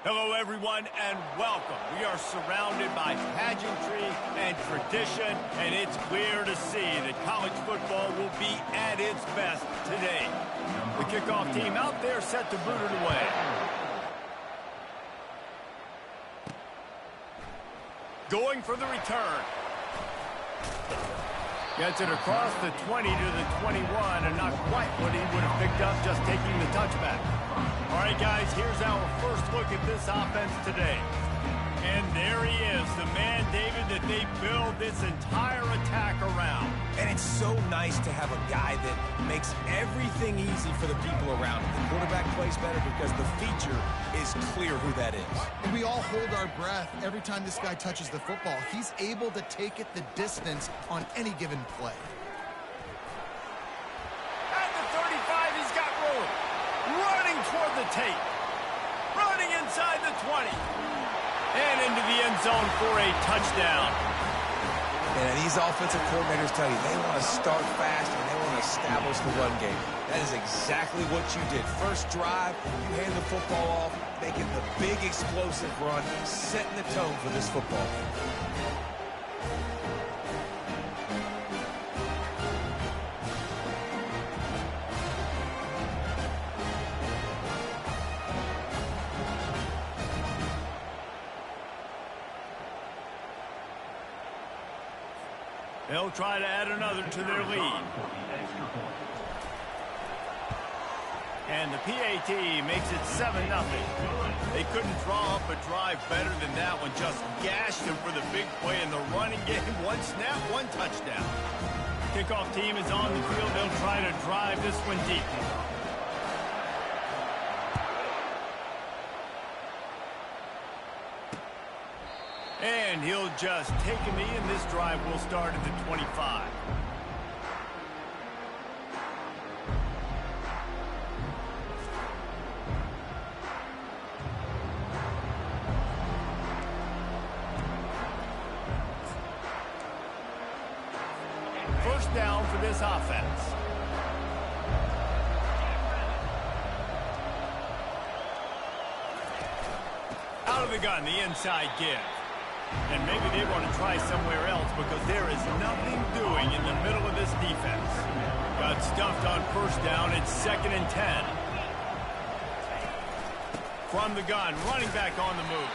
Hello, everyone, and welcome. We are surrounded by pageantry and tradition, and it's clear to see that college football will be at its best today. The kickoff team out there set to boot it away. Going for the return. Gets it across the 20 to the 21, and not quite what he would have picked up just taking the touchback. All right, guys, here's our first look at this offense today. And there he is, the man, David, that they build this entire attack around. And it's so nice to have a guy that makes everything easy for the people around him. The quarterback plays better because the feature is clear who that is. And we all hold our breath every time this guy touches the football. He's able to take it the distance on any given play. At the 35, he's got room. Running toward the tape. Running inside the 20. And into the end zone for a touchdown. And these offensive coordinators tell you they want to start fast and they want to establish the run game. That is exactly what you did. First drive, you hand the football off, making the big explosive run, setting the tone for this football game. They'll try to add another to their lead. And the PAT makes it 7-0. They couldn't draw up a drive better than that one. Just gashed him for the big play in the running game. One snap, one touchdown. Kickoff team is on the field. They'll try to drive this one deep. And he'll just take a knee, and this drive will start at the 25. First down for this offense. Out of the gun, the inside give. And maybe they want to try somewhere else because there is nothing doing in the middle of this defense. Got stuffed on first down. It's 2nd and 10. From the gun, running back on the move.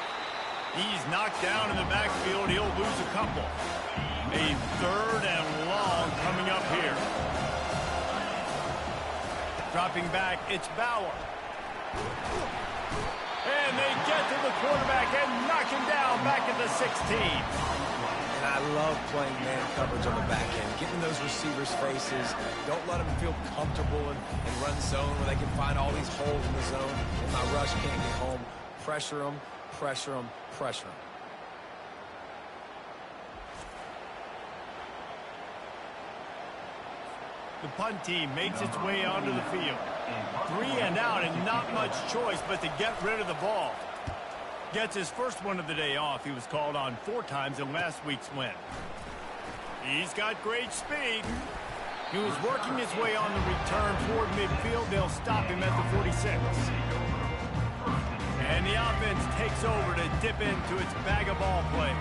He's knocked down in the backfield. He'll lose a couple. A 3rd and long coming up here. Dropping back, it's Bauer. And they get to the quarterback and knock him down back at the 16. And I love playing man coverage on the back end, getting those receivers' faces. Don't let them feel comfortable in run zone where they can find all these holes in the zone. And my rush can't get home. Pressure them, pressure them, pressure them. The punt team makes its way onto the field. 3 and out and not much choice but to get rid of the ball. Gets his first one of the day off. He was called on 4 times in last week's win. He's got great speed. He was working his way on the return toward midfield. They'll stop him at the 46. And the offense takes over to dip into its bag of ball plays.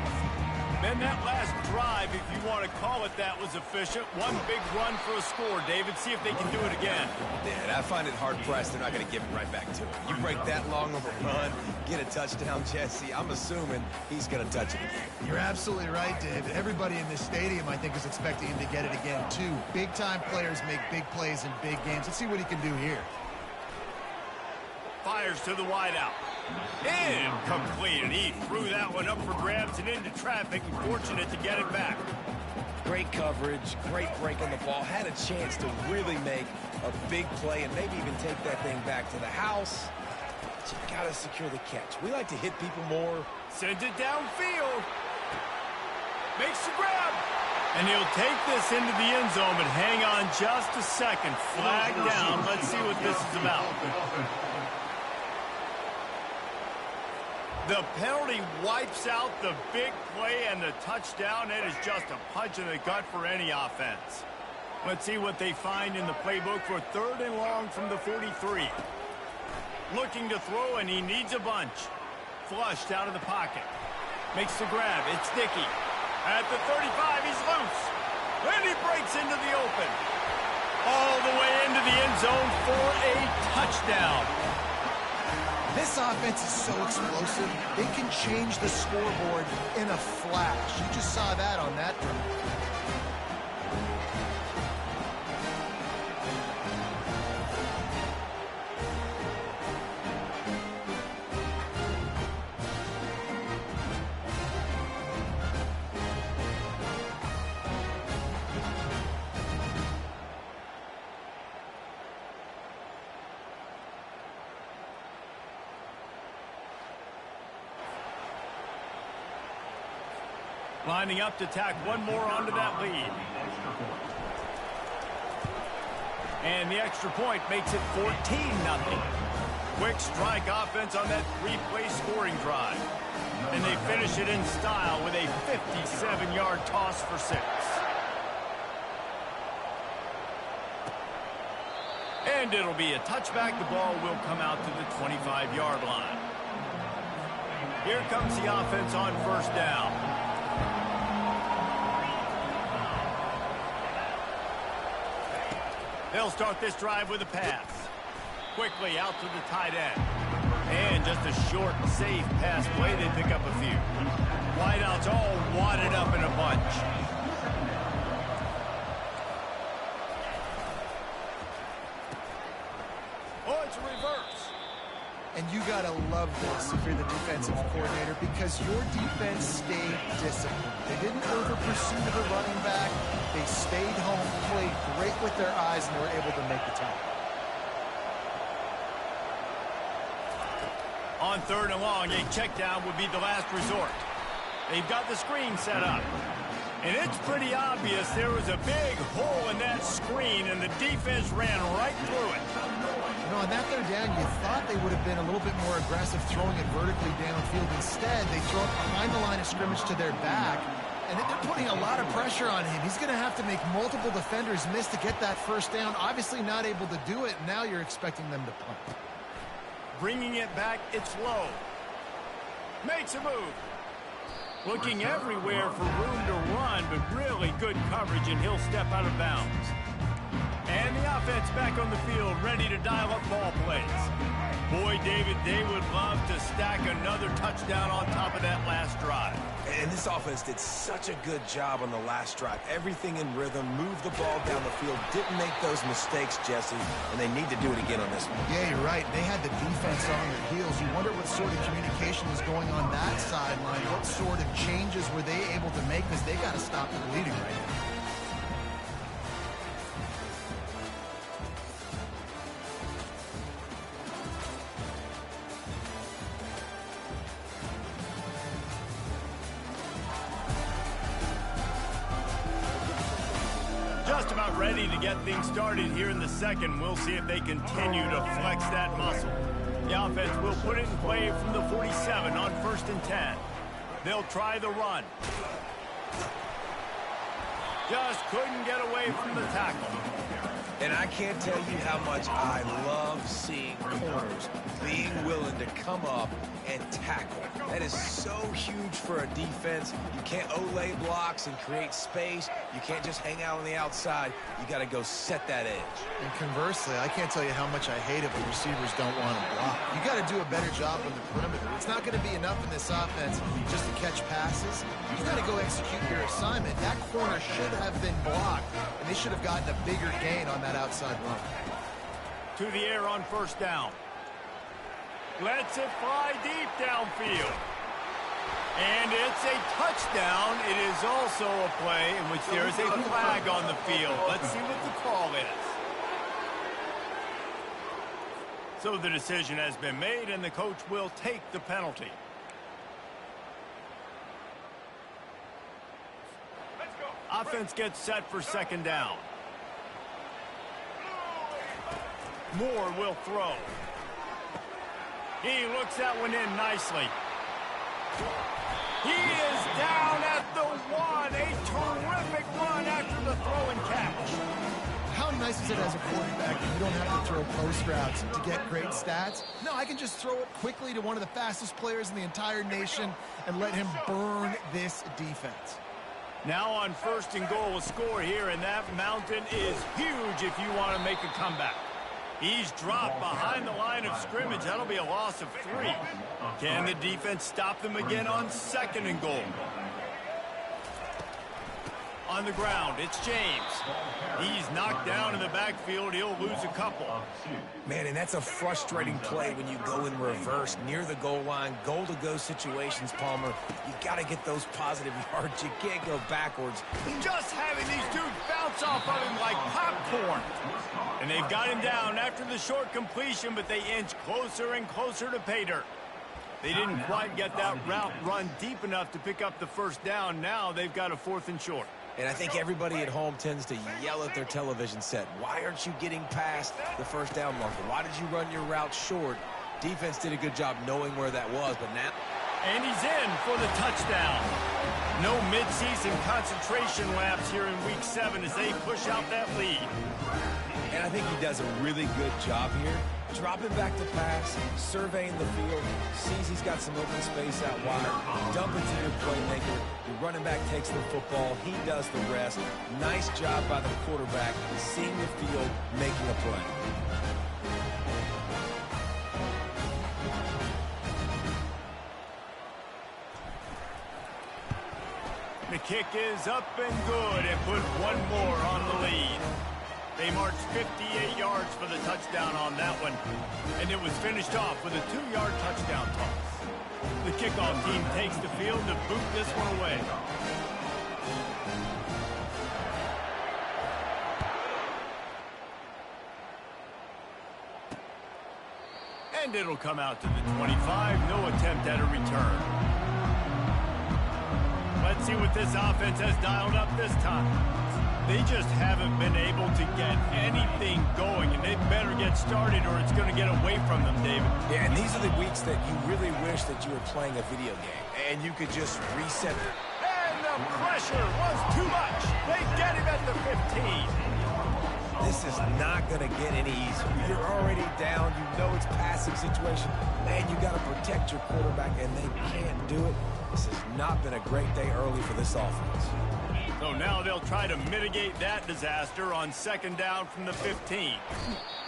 Then that last drive, if you want to call it that, was efficient. One big run for a score, David. See if they can do it again. Yeah, I find it hard-pressed. They're not going to give it right back to him. You break that long of a run, get a touchdown, Jesse, I'm assuming he's going to touch it again. You're absolutely right, David. Everybody in this stadium, I think, is expecting him to get it again, too. Big-time players make big plays in big games. Let's see what he can do here. Fires to the wideout. Incomplete, and he threw that one up for grabs and into traffic, and fortunate to get it back. Great coverage, great break on the ball. Had a chance to really make a big play and maybe even take that thing back to the house. But you got to secure the catch. We like to hit people more. Sends it downfield. Makes the grab. And he'll take this into the end zone, but hang on just a second. Flag down. Let's see what this is about. The penalty wipes out the big play and the touchdown. It is just a punch in the gut for any offense. Let's see what they find in the playbook for 3rd and long from the 43. Looking to throw, and he needs a bunch. flushed out of the pocket. Makes the grab. It's Dickey. At the 35, he's loose. And he breaks into the open. All the way into the end zone for a touchdown. This offense is so explosive, they can change the scoreboard in a flash. You just saw that on that drive. Lining up to tack one more onto that lead. And the extra point makes it 14-0. Quick strike offense on that three-play scoring drive. And they finish it in style with a 57-yard toss for 6. And it'll be a touchback. The ball will come out to the 25-yard line. Here comes the offense on first down. They'll start this drive with a pass. Quickly out to the tight end. And just a short, safe pass play. They pick up a few. Wideouts all wadded up in a bunch. Oh, it's a reverse. And you got to love this if you're the defensive coordinator, because your defense stayed disciplined. They didn't over-pursue the running back. They stayed home, played great with their eyes, and they were able to make the tackle. On 3rd and long, a check down would be the last resort. They've got the screen set up. And it's pretty obvious there was a big hole in that screen, and the defense ran right through it. You know, on that 3rd down, you thought they would have been a little bit more aggressive throwing it vertically downfield. Instead, they throw it behind the line of scrimmage to their back, and they're putting a lot of pressure on him. He's going to have to make multiple defenders miss to get that 1st down. Obviously not able to do it, and now you're expecting them to punt. Bringing it back, it's low. Makes a move. Looking everywhere for room to run, but really good coverage, and he'll step out of bounds. And the offense back on the field, ready to dial up ball plays. Boy, David, they would love to stack another touchdown on top of that last drive. And this offense did such a good job on the last drive. Everything in rhythm, moved the ball down the field, didn't make those mistakes, Jesse, and they need to do it again on this one. Yeah, you're right. They had the defense on their heels. You wonder what sort of communication was going on that sideline. What sort of changes were they able to make, because they got to stop the bleeding right now. Just about ready to get things started here in the second. We'll see if they continue to flex that muscle. The offense will put it in play from the 47 on 1st and 10. They'll try the run. Just couldn't get away from the tackle. And I can't tell you how much I love seeing corners being willing to come up and tackle. That is so huge for a defense. You can't olay blocks and create space. You can't just hang out on the outside. You got to go set that edge. And conversely, I can't tell you how much I hate it when receivers don't want to block. You got to do a better job on the perimeter. It's not going to be enough in this offense just to catch passes. You got to go execute your assignment. That corner should have been blocked, and they should have gotten a bigger gain on that outside run. To the air on 1st down. Lets it fly deep downfield. And it's a touchdown. It is also a play in which there is a flag on the field. Let's see what the call is. So the decision has been made, and the coach will take the penalty. Offense gets set for 2nd down. Moore will throw. He looks that one in nicely. He is down at the 1. A terrific run after the throw and catch. How nice is it as a quarterback that you don't have to throw post routes to get great stats? No, I can just throw it quickly to one of the fastest players in the entire nation and let him burn this defense. Now on 1st and goal, a score here, and that mountain is huge if you want to make a comeback. He's dropped behind the line of scrimmage. That'll be a loss of 3. Can the defense stop them again on 2nd and goal? On the ground, it's James. He's knocked down in the backfield. He'll lose a couple. Man, and that's a frustrating play when you go in reverse near the goal line, goal-to-go situations, Palmer. You got to get those positive yards. You can't go backwards. Just having these dudes bounce off of him like popcorn. And they've got him down after the short completion, but they inch closer and closer to pay dirt. They didn't quite get that route run deep enough to pick up the 1st down. Now they've got a 4th and short. And I think everybody at home tends to yell at their television set. Why aren't you getting past the 1st down marker? Why did you run your route short? Defense did a good job knowing where that was, but now... And he's in for the touchdown. No midseason concentration laps here in Week 7 as they push out that lead. And I think he does a really good job here. Dropping back to pass, surveying the field, sees he's got some open space out wide, dump it to your playmaker. Your running back takes the football. He does the rest. Nice job by the quarterback, seeing the field, making a play. The kick is up and good and put one more on the lead. They marched 58 yards for the touchdown on that one, and it was finished off with a 2-yard touchdown toss. The kickoff team takes the field to boot this one away. And it'll come out to the 25. No attempt at a return. Let's see what this offense has dialed up this time. They just haven't been able to get anything going, and they better get started or it's going to get away from them, David. Yeah, and these are the weeks that you really wish that you were playing a video game, and you could just reset it. And the pressure was too much. They get him at the 15. This is not going to get any easier. You're already down. You know it's passing situation. Man, you got to protect your quarterback, and they can't do it. This has not been a great day early for this offense. So now they'll try to mitigate that disaster on 2nd down from the 15.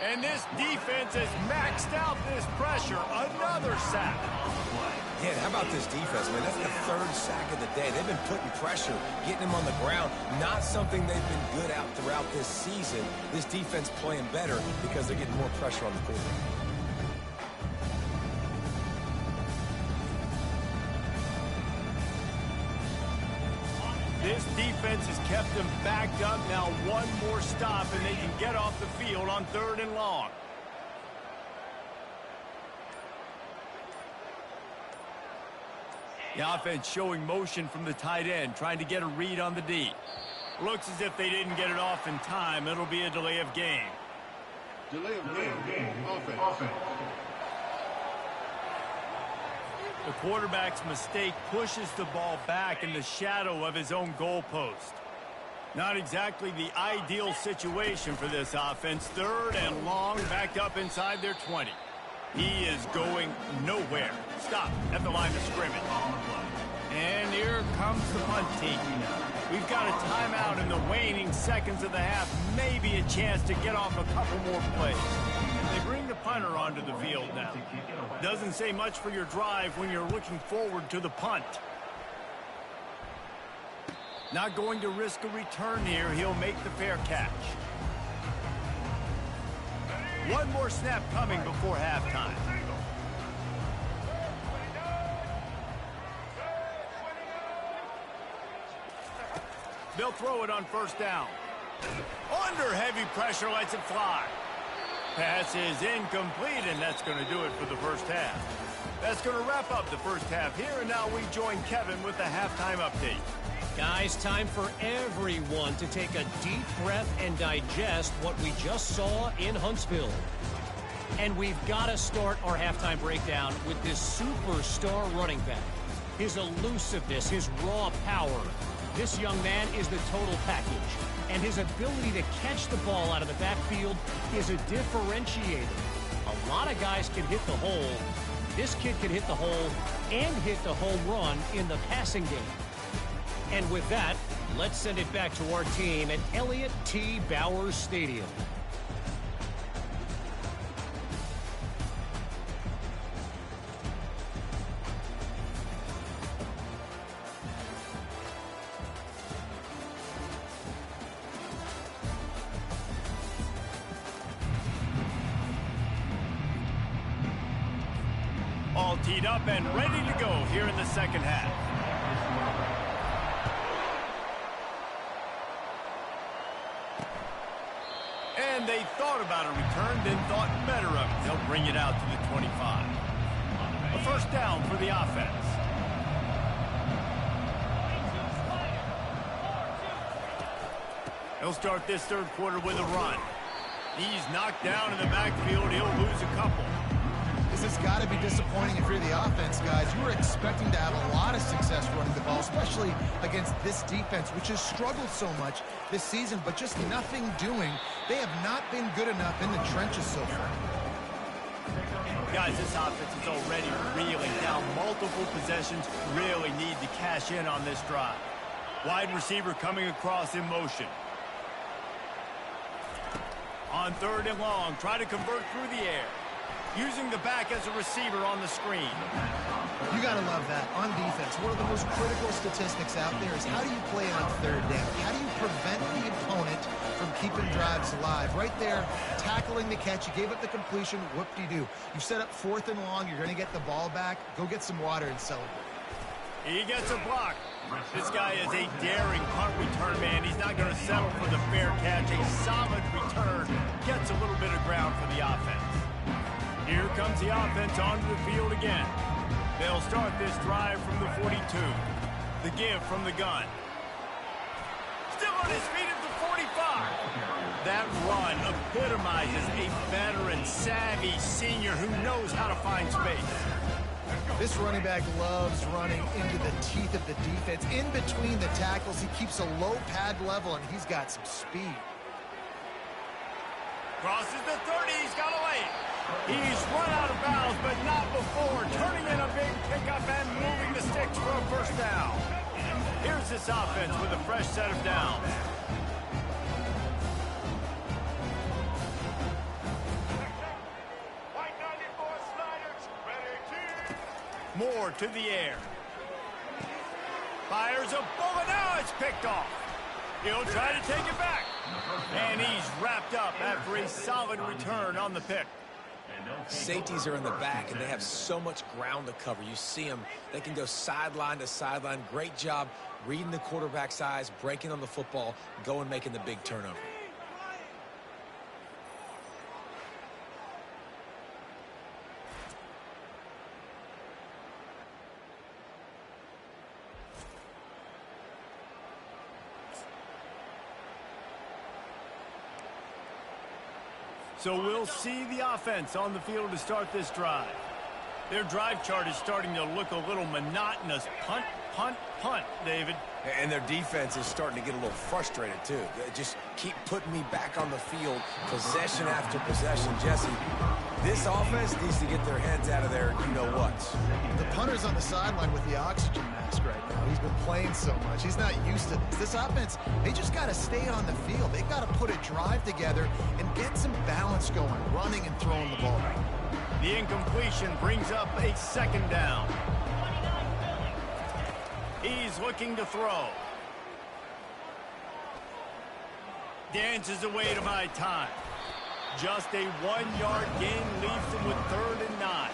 And this defense has maxed out this pressure. Another sack. Yeah, how about this defense, man? That's the 3rd sack of the day. They've been putting pressure, getting them on the ground. Not something they've been good at throughout this season. This defense playing better because they're getting more pressure on the quarterback. This defense has kept them backed up. Now one more stop, and they can get off the field on 3rd and long. The offense showing motion from the tight end, trying to get a read on the D. Looks as if they didn't get it off in time. It'll be a delay of game. Delay of game. Offense. The quarterback's mistake pushes the ball back in the shadow of his own goalpost. Not exactly the ideal situation for this offense. 3rd and long, backed up inside their 20. He is going nowhere. Stop at the line of scrimmage. And here comes the punt team. We've got a timeout in the waning seconds of the half. Maybe a chance to get off a couple more plays. They bring the punter onto the field now. Doesn't say much for your drive when you're looking forward to the punt. Not going to risk a return here. He'll make the fair catch. One more snap coming before halftime. They'll throw it on 1st down. Under heavy pressure, lets it fly. Pass is incomplete, and that's going to do it for the 1st half. That's going to wrap up the 1st half here, and now we join Kevin with the halftime update. Guys, time for everyone to take a deep breath and digest what we just saw in Huntsville. And we've got to start our halftime breakdown with this superstar running back. His elusiveness, his raw power. This young man is the total package, and his ability to catch the ball out of the backfield is a differentiator. A lot of guys can hit the hole. This kid can hit the hole and hit the home run in the passing game. And with that, let's send it back to our team at Elliott T. Bowers Stadium. All teed up and ready to go here in the second half. And they thought about a return, then thought better of it. They'll bring it out to the 25. A first down for the offense. He'll start this third quarter with a run. He's knocked down in the backfield. He'll lose a couple. This has got to be disappointing if you're the offense, guys. You were expecting to have a lot of success running the ball, especially against this defense, which has struggled so much this season, but just nothing doing. They have not been good enough in the trenches so far. Guys, this offense is already reeling down. Multiple possessions, really need to cash in on this drive. Wide receiver coming across in motion. On third and long, try to convert through the air. Using the back as a receiver on the screen. You got to love that. On defense, one of the most critical statistics out there is how do you play on third down? How do you prevent the opponent from keeping drives alive? Right there, tackling the catch. You gave up the completion. Whoop-de-doo. You set up fourth and long. You're going to get the ball back. Go get some water and celebrate. He gets a block. This guy is a daring punt return man. He's not going to settle for the fair catch. A solid return. Gets a little bit of ground for the offense. Here comes the offense onto the field again. They'll start this drive from the 42. The give from the gun. Still on his feet at the 45. That run epitomizes a veteran, savvy senior who knows how to find space. This running back loves running into the teeth of the defense. In between the tackles, he keeps a low pad level, and he's got some speed. Crosses the 30. He's got a lane. He's run out of bounds, but not before. Turning in a big pickup and moving the sticks for a first down. Here's this offense with a fresh set of downs. Moore to the air. Fires a bullet. Now it's picked off. He'll try to take it back. And he's wrapped up after a solid return on the pick. Safeties are in the back, and they have so much ground to cover. You see them. They can go sideline to sideline. Great job reading the quarterback's eyes, breaking on the football, going making the big turnover. So we'll see the offense on the field to start this drive. Their drive chart is starting to look a little monotonous. Punt, punt, punt, David. And their defense is starting to get a little frustrated, too. They just keep putting me back on the field, possession after possession. Jesse, this offense needs to get their heads out of their you-know-what. The punter's on the sideline with the oxygen mask right now. He's been playing so much. He's not used to this. This offense, they just got to stay on the field. They've got to put a drive together and get some balance going, running and throwing the ball. The incompletion brings up a second down. He's looking to throw. Dances away to buy time. Just a 1-yard gain leaves him with 3rd and 9.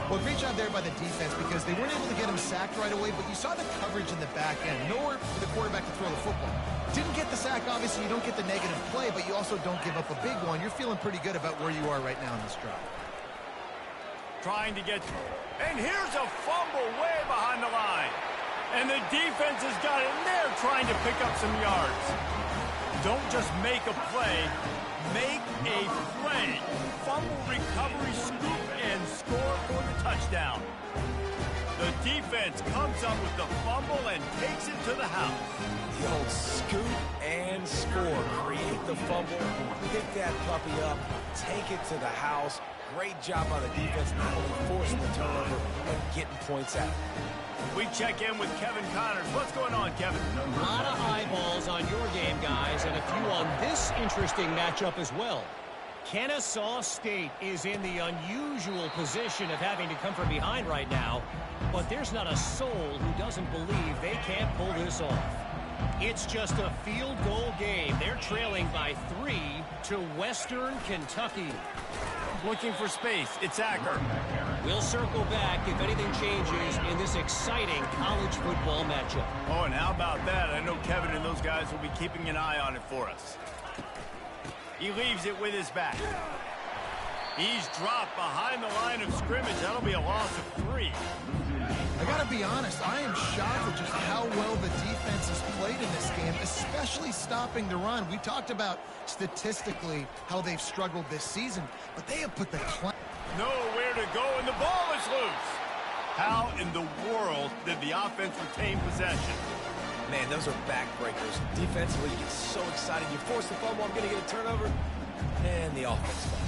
Well, great job there by the defense because they weren't able to get him sacked right away, but you saw the coverage in the back end. Nowhere for the quarterback to throw the football. Didn't get the sack, obviously. You don't get the negative play, but you also don't give up a big one. You're feeling pretty good about where you are right now in this drive. Trying to get... And here's a fumble way behind the line. And the defense has got it in there trying to pick up some yards. Don't just make a play. Make a play. Fumble recovery, scoop, and score for the touchdown. The defense comes up with the fumble and takes it to the house. The old scoop and score. Create the fumble, pick that puppy up, take it to the house. Great job by the defense, not only forcing the turnover, but getting points out. We check in with Kevin Connors. What's going on, Kevin? A lot of eyeballs on your game, guys, and a few on this interesting matchup as well. Ncaa State is in the unusual position of having to come from behind right now, but there's not a soul who doesn't believe they can't pull this off. It's just a field goal game. They're trailing by 3 to Western Kentucky. Looking for space. It's Acker. We'll circle back if anything changes in this exciting college football matchup. Oh, and how about that? I know Kevin and those guys will be keeping an eye on it for us. He leaves it with his back. He's dropped behind the line of scrimmage. That'll be a loss of 3. I got to be honest, I am shocked at just how well the defense has played in this game, especially stopping the run. We talked about statistically how they've struggled this season, but they have put the nowhere to go, and the ball is loose. How in the world did the offense retain possession? Man, those are backbreakers. Defensively, you get so excited. You force the fumble, I'm going to get a turnover, and the offense falls.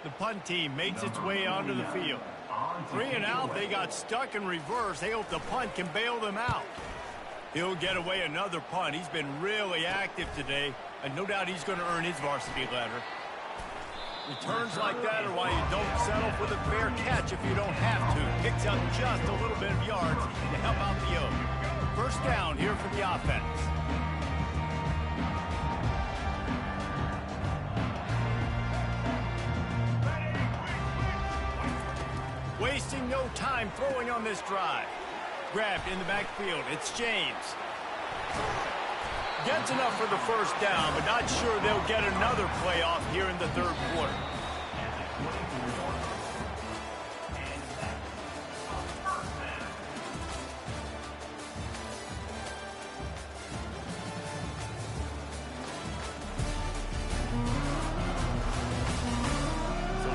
The punt team makes its way onto the field. 3 and out, they got stuck in reverse. They hope the punt can bail them out. He'll get away another punt. He's been really active today, and no doubt he's going to earn his varsity letter. Returns like that are why you don't settle for the fair catch if you don't have to. Picks up just a little bit of yards to help out the Oak. First down here for the offense. Wasting no time throwing on this drive. Grabbed in the backfield. It's James. Gets enough for the first down, but not sure they'll get another play off here in the third quarter.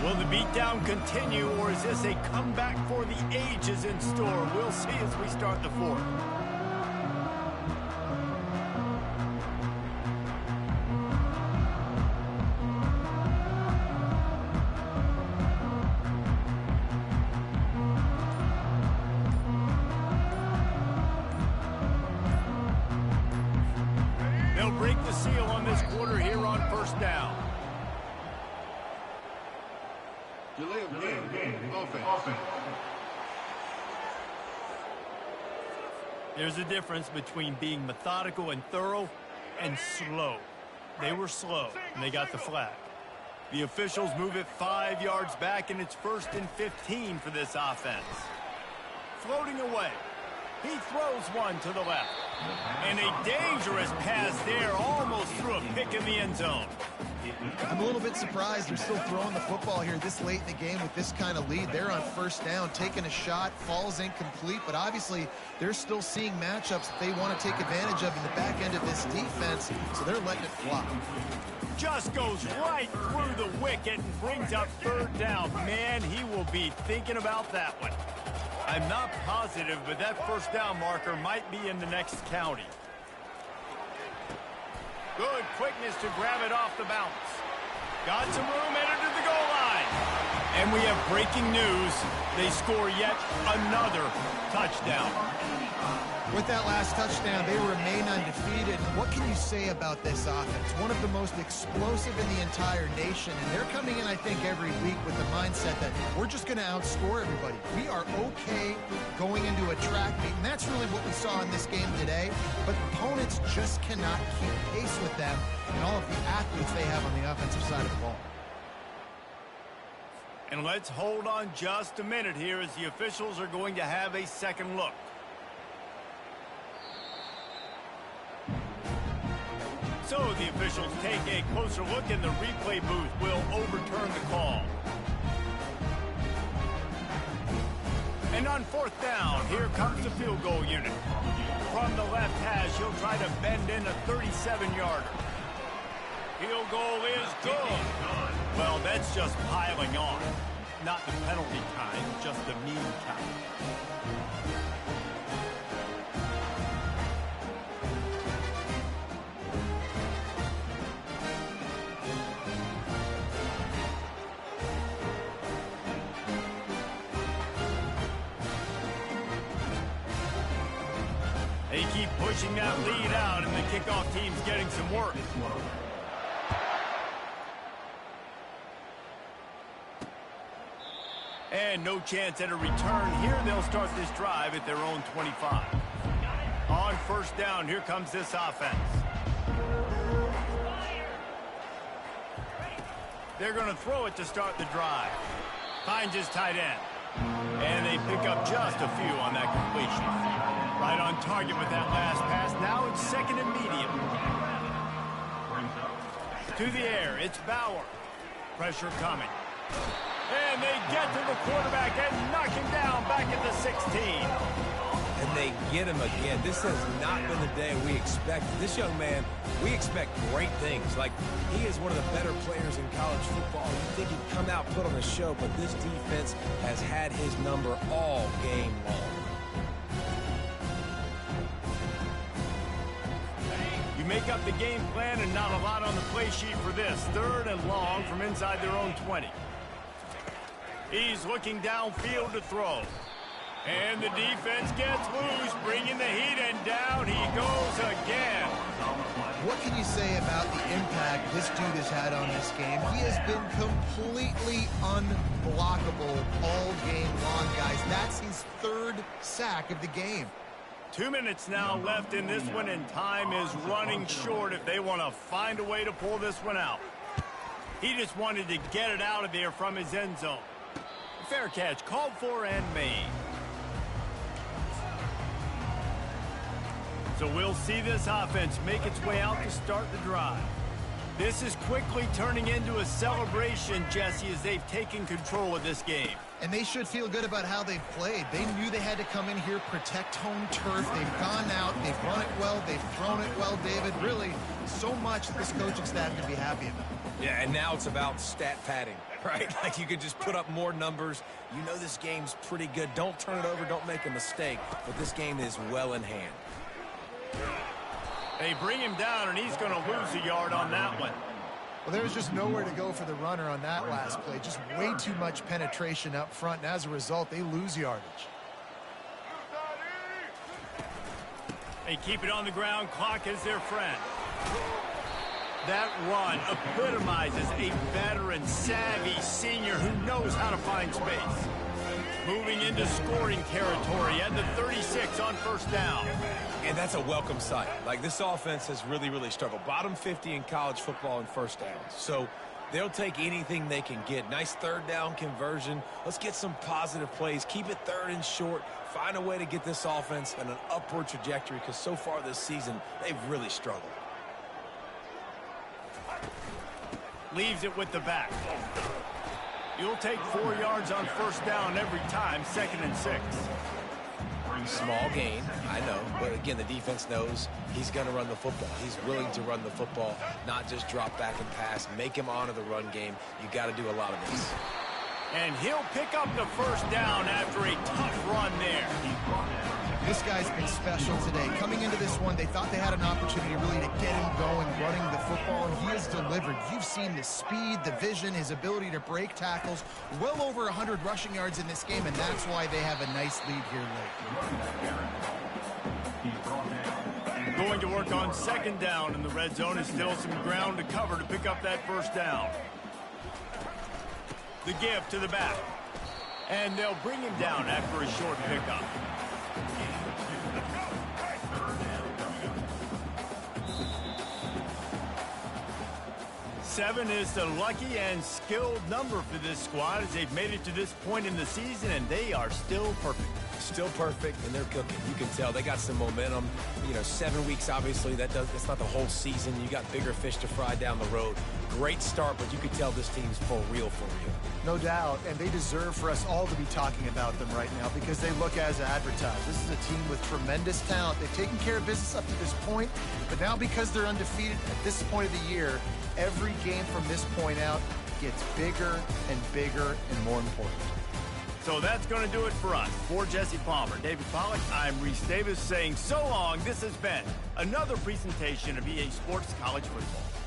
Will the beatdown continue, or is this a comeback for the ages in store? We'll see as we start the fourth. They'll break the seal on this quarter here on first down. Delay of game. Offense. There's a difference between being methodical and thorough and slow. They were slow, and they got the flag. The officials move it 5 yards back, and it's 1st and 15 for this offense. Floating away. He throws one to the left. And a dangerous pass there, almost threw a pick in the end zone. I'm a little bit surprised they're still throwing the football here this late in the game with this kind of lead. They're on first down, taking a shot, falls incomplete, but obviously they're still seeing matchups that they want to take advantage of in the back end of this defense, so they're letting it fly. Just goes right through the wicket and brings up third down. Man, he will be thinking about that one. I'm not positive, but that first down marker might be in the next county. Good quickness to grab it off the bounce. Got some room, headed to the goal line. And we have breaking news. They score yet another touchdown. With that last touchdown, they remain undefeated. What can you say about this offense? One of the most explosive in the entire nation, and they're coming in, I think, every week with the mindset that we're just going to outscore everybody. We are okay going into a track meet, and that's really what we saw in this game today. But opponents just cannot keep pace with them and all of the athletes they have on the offensive side of the ball. And let's hold on just a minute here as the officials are going to have a second look. So the officials take a closer look, and the replay booth will overturn the call. And on fourth down, here comes the field goal unit. From the left hash, he'll try to bend in a 37-yarder. Field goal is good. Well, that's just piling on. Not the penalty kind, just the mean kind. They keep pushing that lead out, and the kickoff team's getting some work. And no chance at a return here. They'll start this drive at their own 25. On first down, here comes this offense. They're going to throw it to start the drive. Finds his tight end. And they pick up just a few on that completion. Right on target with that last pass. Now it's second and medium. To the air, it's Bauer. Pressure coming. And they get to the quarterback and knock him down back at the 16. And they get him again. This has not been the day we expected. This young man, we expect great things. Like, he is one of the better players in college football. You think he'd come out, put on a show, but this defense has had his number all game long. You make up the game plan and not a lot on the play sheet for this. Third and long from inside their own 20. He's looking downfield to throw. And the defense gets loose, bringing the heat, and down he goes again. What can you say about the impact this dude has had on this game? He has been completely unblockable all game long, guys. That's his third sack of the game. 2 minutes now left in this one, and time is running short if they want to find a way to pull this one out. He just wanted to get it out of there from his end zone. Fair catch, called for and made. So we'll see this offense make its way out to start the drive. This is quickly turning into a celebration, Jesse, as they've taken control of this game. And they should feel good about how they've played. They knew they had to come in here, protect home turf. They've gone out, they've run it well, they've thrown it well, David. Really, so much this coaching staff can be happy about. Yeah, and now it's about stat padding, right? Like, you could just put up more numbers. You know this game's pretty good. Don't turn it over, don't make a mistake. But this game is well in hand. They bring him down, and he's going to lose a yard on that one. Well, there was just nowhere to go for the runner on that last play. Just way too much penetration up front, and as a result, they lose yardage. They keep it on the ground. Clock is their friend. That run epitomizes a veteran, savvy senior who knows how to find space. Moving into scoring territory at the 36 on first down. And that's a welcome sight. Like, this offense has really, really struggled. Bottom 50 in college football in first downs. So they'll take anything they can get. Nice third down conversion. Let's get some positive plays. Keep it third and short. Find a way to get this offense on an upward trajectory, because so far this season, they've really struggled. Leaves it with the back. You'll take 4 yards on first down every time, 2nd and 6. Small gain, I know, but again, the defense knows he's going to run the football. He's willing to run the football, not just drop back and pass, make him honor the run game. You got to do a lot of this. And he'll pick up the first down after a tough run there. This guy's been special today. Coming into this one, they thought they had an opportunity really to get him going, running the football, and he has delivered. You've seen the speed, the vision, his ability to break tackles. Well over 100 rushing yards in this game, and that's why they have a nice lead here late. Going to work on second down in the red zone. Is still some ground to cover to pick up that first down. The give to the back. And they'll bring him down after a short pickup. Seven is the lucky and skilled number for this squad as they've made it to this point in the season, and they are still perfect. still perfect, and they're cooking. You can tell they got some momentum. 7 weeks, obviously, that's not the whole season. You got bigger fish to fry down the road. Great start, but you can tell this team's for real, for real. No doubt, and they deserve for us all to be talking about them right now because they look as advertised. This is a team with tremendous talent. They've taken care of business up to this point, but now because they're undefeated at this point of the year, every game from this point out gets bigger and bigger and more important. So that's going to do it for us. For Jesse Palmer, David Pollack, I'm Reese Davis saying so long. This has been another presentation of EA Sports College Football.